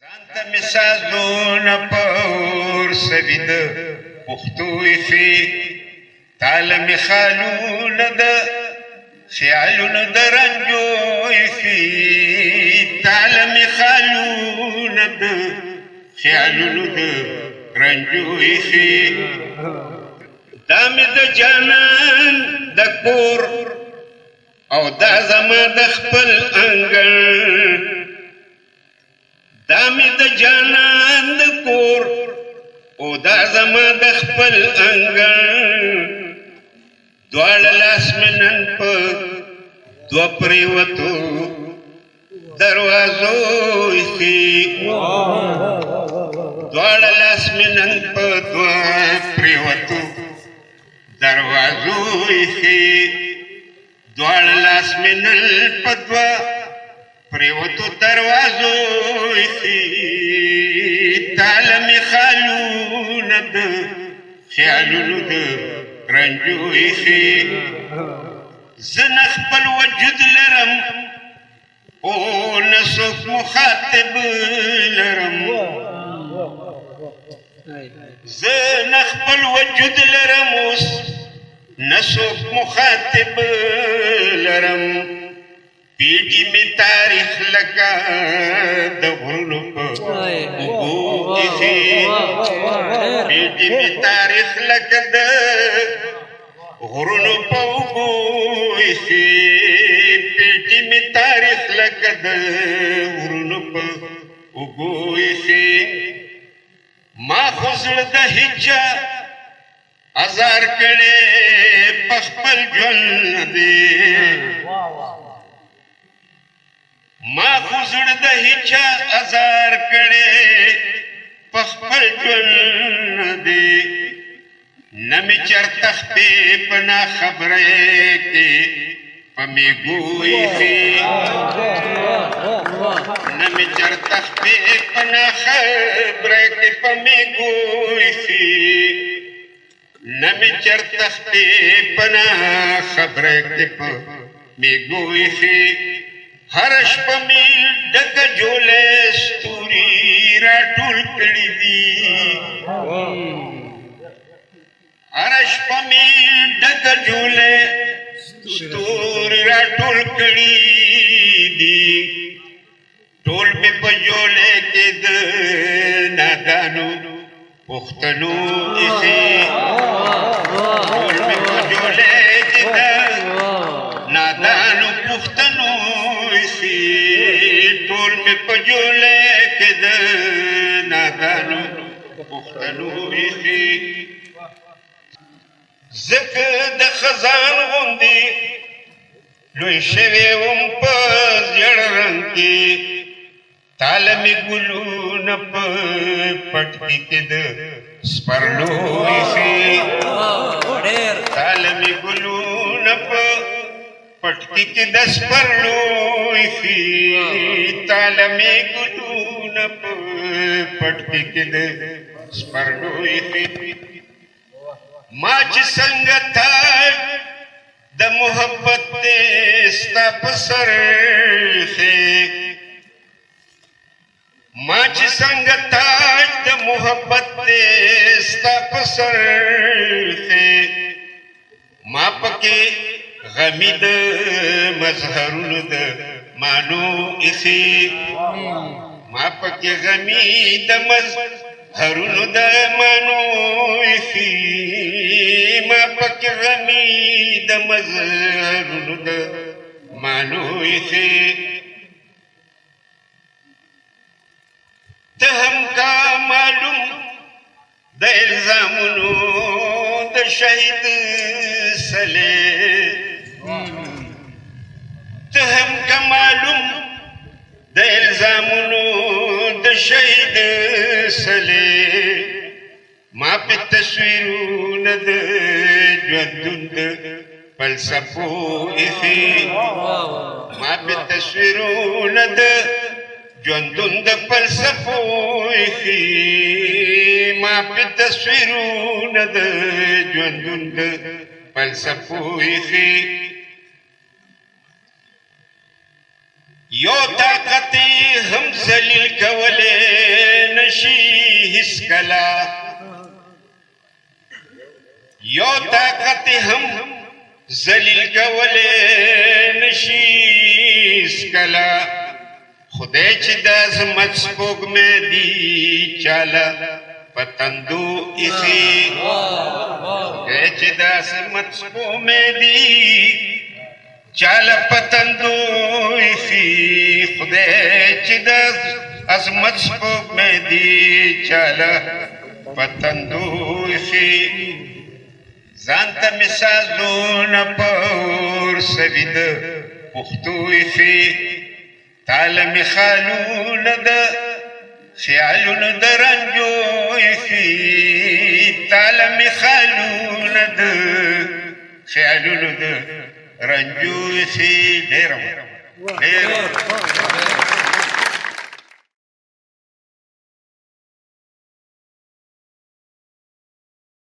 ځانته مې سازونه پور سوي د پښتو ایښي تاله مې خالونه د خیالونو د رنجو ایښي تاله مې خالونه د خیالونو د رنجو ایښي دا مې د جانان د کور او دا زما د خپل انګړ دا مې د جانان د کور او دا زما د خپل انګړ دواړه لاس مې نن په دوه پرېوتو دروازو ایښي دواړه لاس مې نن په دوه پرېوتو دروازو ایښي دواړه لاس مې نن په دوه پرېوتو دروازو ایښي تاله مې خالونه د خیالونو د رنجو ایښي زه نه خپل وجود لرم او نه څوک مخاطب لرم زه نه خپل وجود لرم اوس نه څوک مخاطب لرم پیډي مې تاریخ لکه د غرونو په اوبو ایښي پیډي مې تاریخ لکه د غرونو په اوبو ایښي پیډي مې تاریخ لکه د غرونو په اوبو ایښي ما خو زړه د هیچا ازار کړی په خپل ژوند دی ما خو زړه د هیچا ازار کړی په خپل ژوند دی نه مې چېرته خپې په ناخبرۍ کې په میږو ایښي نه مې چېرته خپې په ناخبرۍ کې په میږو ایښي نه مې چېرته خپې په ناخبرۍ کې په میږو ایښي هره شپه مې ډکه جولۍ ستوري راټول کړي دي هره شپه مې ډکه جولۍ ستوري راټول کړي دي ټول مې په جولۍ کې د نادانو پښتنو ایښي ټول مې په جولۍ کې د نادانو پښتنو ایښي ټول مې په جولۍ کې د نادانو پښتنو ایښي ځکه د خزان غوندې لوی شوی وم په زیړ رنګ کې تاله مې ګلونه په پټکي کې د سپرلو ایښي تاله مې ګلونه په پټکي کې د سپرلو ایښي تاله مې ګلونه په پټکي کې د سپرلو ایښي ما چې څنګه تاج د محبت دې ستا په سر ایښی ما چې څنګه تاج د محبت دې ستا په سر ایښی ما پکې غمی د مظهرونو د مانو ایښي ما پکې غمی د مظهرونو د مانو ایښي ما پکې غمی د مظهرونو د مانو ایښي ته هم کا معلوم د الزامونو د شهید سلې ته هم که معلوم د الزامونو د شهید سلې ما په تصویرونه د ژوندون د فلسفو ایښي ما په تصویرونه د ژوندون د فلسفو ایښي ما په تصویرونه د ژوندون د فلسفو ایښي یو طاقت هم ذلیل کولی نشي هیڅ کله یو طاقت هم ذلیل کولی نشي هیڅ کله خدای چې د عظمت سپوږمۍ دي چاله پتندو ایخي خدای چې د عظمت سپوږمۍ دي چاله پتندو ایخي خدای چې د عظمت سپوږمۍ دي چاله پتندو ایخي ځان ته مې سازونه په ورسوي د پښتو ایخي تاله مې خیالونه د خیالونه د رنجو ایخي تاله مې خیالونه د خیالونه د رنجو ایخي ډېره